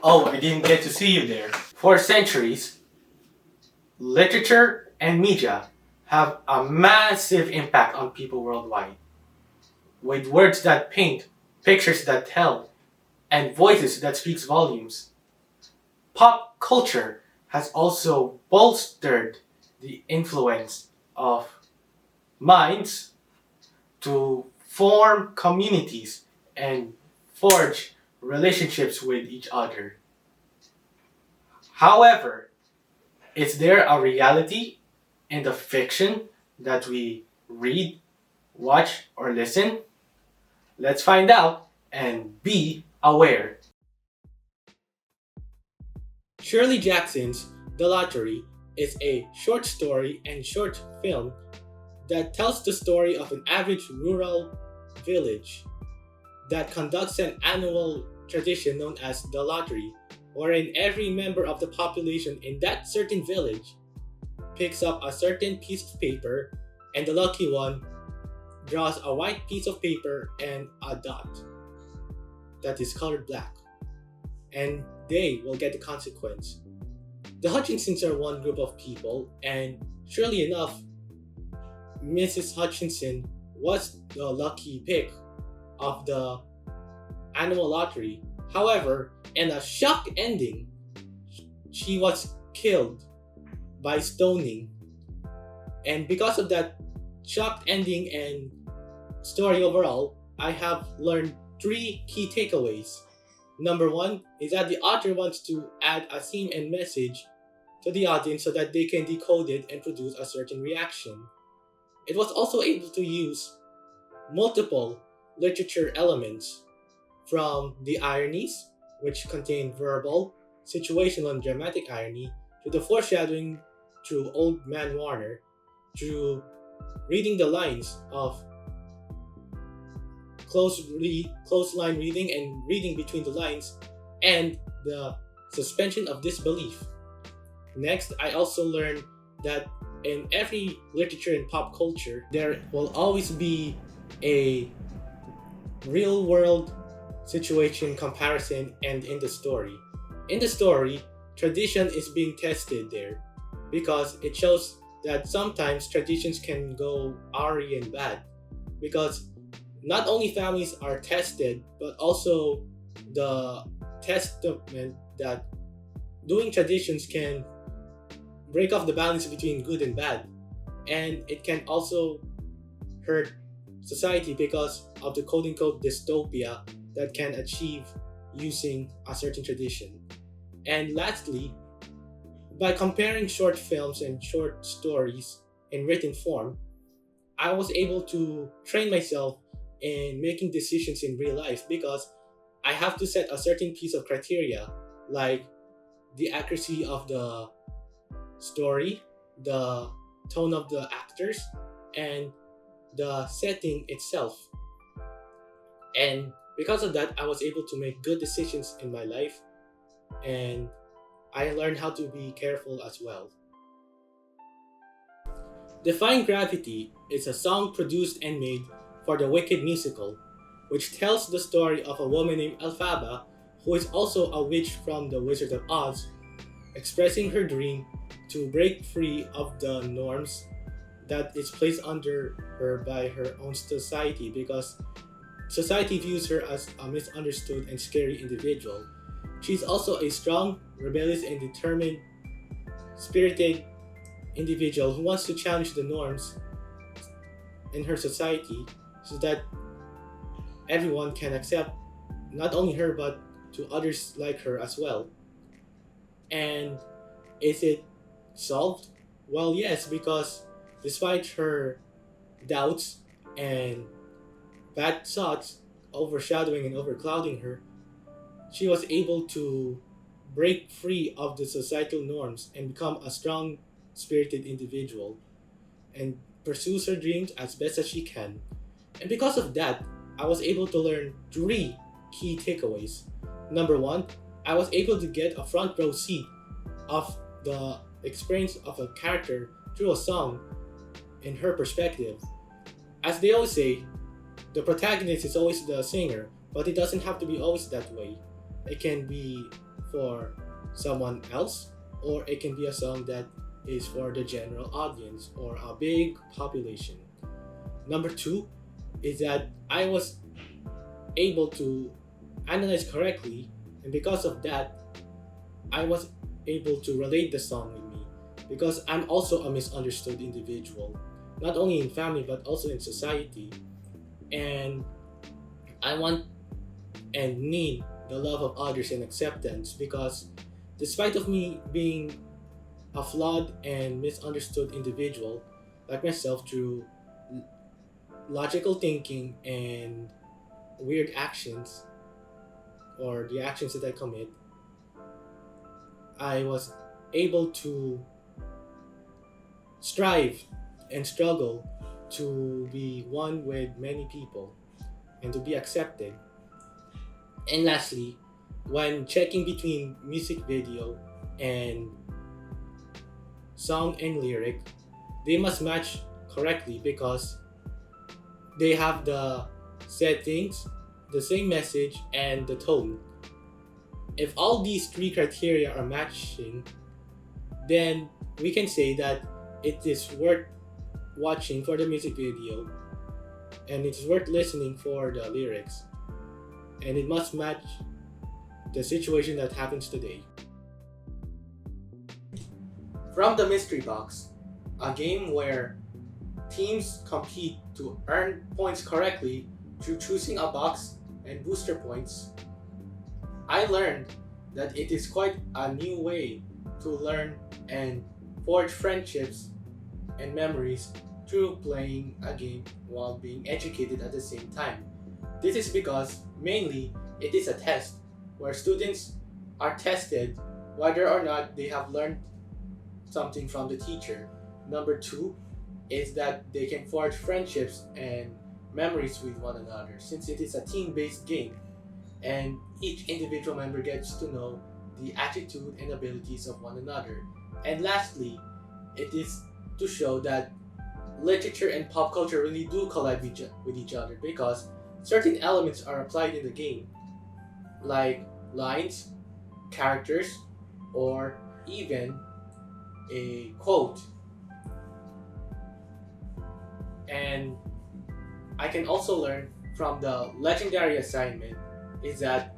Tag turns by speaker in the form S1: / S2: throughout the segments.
S1: Oh, I didn't get to see you there. For centuries, literature and media have a massive impact on people worldwide. With words that paint, pictures that tell, and voices that speaks volumes. Pop culture has also bolstered the influence of minds to form communities and forge relationships with each other. However, is there a reality in the fiction that we read, watch, or listen? Let's find out and be aware. Shirley Jackson's The Lottery is a short story and short film that tells the story of an average rural village that conducts an annual tradition known as the lottery, wherein every member of the population in that certain village picks up a certain piece of paper, and the lucky one draws a white piece of paper and a dot that is colored black, and they will get the consequence. The Hutchinsons are one group of people, and surely enough, Mrs. Hutchinson was the lucky pick of the annual lottery. However, in a shock ending, she was killed by stoning. And because of that shocked ending and story overall, I have learned three key takeaways. Number one is that the author wants to add a theme and message to the audience so that they can decode it and produce a certain reaction. It was also able to use multiple literature elements, from the ironies, which contain verbal, situational, and dramatic irony, to the foreshadowing through Old Man Warner, through reading the lines of close line reading and reading between the lines, and the suspension of disbelief. Next, I also learned that in every literature and pop culture, there will always be a real world situation comparison and in the story. In the story, tradition is being tested there because it shows that sometimes traditions can go awry and bad, because not only families are tested, but also the testament that doing traditions can break off the balance between good and bad, and it can also hurt society because of the quote unquote dystopia that can achieve using a certain tradition. And lastly, by comparing short films and short stories in written form, I was able to train myself in making decisions in real life because I have to set a certain piece of criteria, like the accuracy of the story, the tone of the actors, and the setting itself. And because of that, I was able to make good decisions in my life, and I learned how to be careful as well. Defying Gravity is a song produced and made for the Wicked musical, which tells the story of a woman named Elphaba, who is also a witch from the Wizard of Oz, expressing her dream to break free of the norms that is placed under her by her own society, because society views her as a misunderstood and scary individual. She's also a strong, rebellious, and determined, spirited individual who wants to challenge the norms in her society so that everyone can accept not only her but to others like her as well. And is it solved? Well, yes, because despite her doubts and bad thoughts overshadowing and overclouding her, she was able to break free of the societal norms and become a strong, spirited individual and pursues her dreams as best as she can. And because of that, I was able to learn three key takeaways. Number one, I was able to get a front row seat of the experience of a character through a song in her perspective. As they always say, the protagonist is always the singer, but it doesn't have to be always that way. It can be for someone else, or it can be a song that is for the general audience or a big population. Number two is that I was able to analyze correctly, and because of that, I was able to relate the song with me because I'm also a misunderstood individual, not only in family but also in society. And I want and need the love of others and acceptance because despite of me being a flawed and misunderstood individual like myself through logical thinking and weird actions or the actions that I commit, I was able to strive and struggle to be one with many people and to be accepted. And lastly, when checking between music video and song and lyric, they must match correctly because they have the settings, the same message, and the tone. If all these three criteria are matching, then we can say that it is worth watching for the music video and it is worth listening for the lyrics, and it must match the situation that happens today. From the mystery box, a game where teams compete to earn points correctly through choosing a box and booster points, I learned that it is quite a new way to learn and forge friendships and memories through playing a game while being educated at the same time. This is because mainly it is a test where students are tested whether or not they have learned something from the teacher. Number two is that they can forge friendships and memories with one another since it is a team-based game and each individual member gets to know the attitude and abilities of one another. And lastly, it is to show that literature and pop culture really do collide with each other because certain elements are applied in the game, like lines, characters, or even a quote. And I can also learn from the legendary assignment is that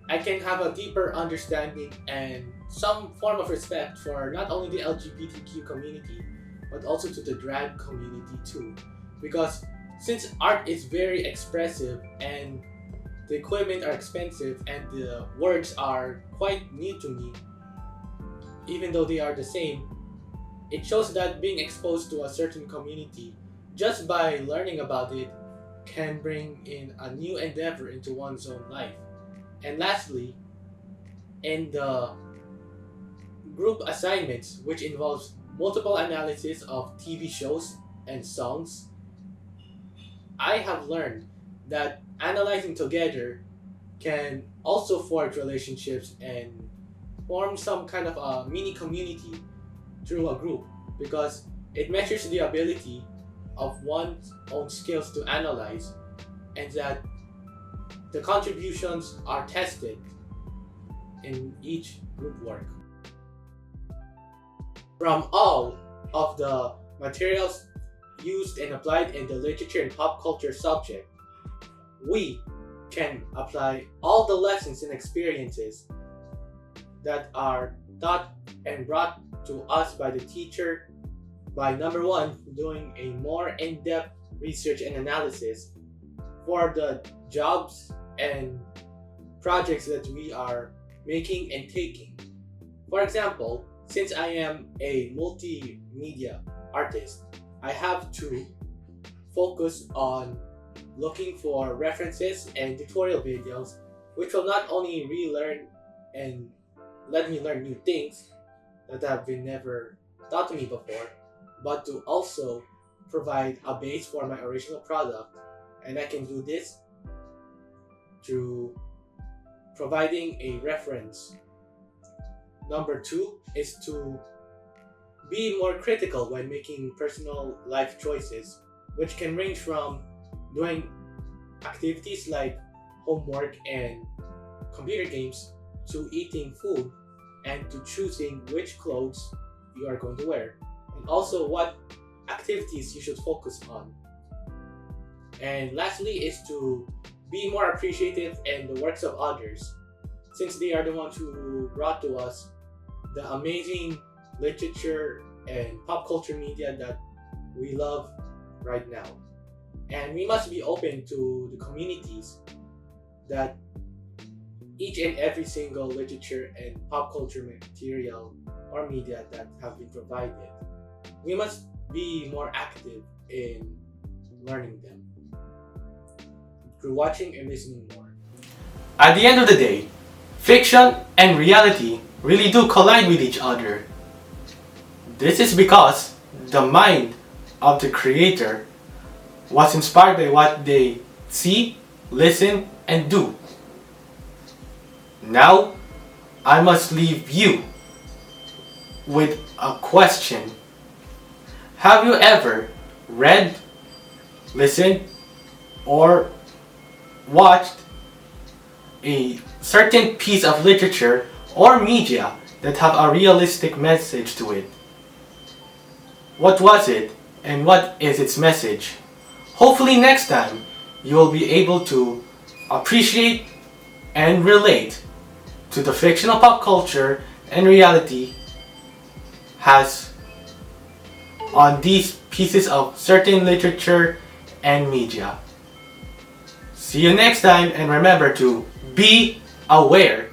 S1: I can have a deeper understanding and some form of respect for not only the LGBTQ community but also to the drag community too, because since art is very expressive and the equipment are expensive and the words are quite new to me, even though they are the same, it shows that being exposed to a certain community just by learning about it can bring in a new endeavor into one's own life. And lastly, in the group assignments, which involves multiple analysis of TV shows and songs, I have learned that analyzing together can also forge relationships and form some kind of a mini community through a group because it measures the ability of one's own skills to analyze and that the contributions are tested in each group work. From all of the materials used and applied in the literature and pop culture subject, we can apply all the lessons and experiences that are taught and brought to us by the teacher by number one, doing a more in-depth research and analysis for the jobs and projects that we are making and taking. For example, since I am a multimedia artist, I have to focus on looking for references and tutorial videos which will not only relearn and let me learn new things that have been never taught to me before, but to also provide a base for my original product. And I can do this through providing a reference. Number two is to be more critical when making personal life choices, which can range from doing activities like homework and computer games to eating food and to choosing which clothes you are going to wear, and also what activities you should focus on. And lastly is to be more appreciative in the works of others, since they are the ones who brought to us the amazing literature and pop culture media that we love right now. And we must be open to the communities that each and every single literature and pop culture material or media that have been provided, we must be more active in learning them through watching and listening more. At the end of the day, fiction and reality really do collide with each other. This is because the mind of the creator was inspired by what they see, listen, and do. Now, I must leave you with a question. Have you ever read, listened, or watched a certain piece of literature or media that have a realistic message to it? What was it, and what is its message? Hopefully next time you will be able to appreciate and relate to the fictional pop culture and reality has on these pieces of certain literature and media. See you next time, and remember to be aware.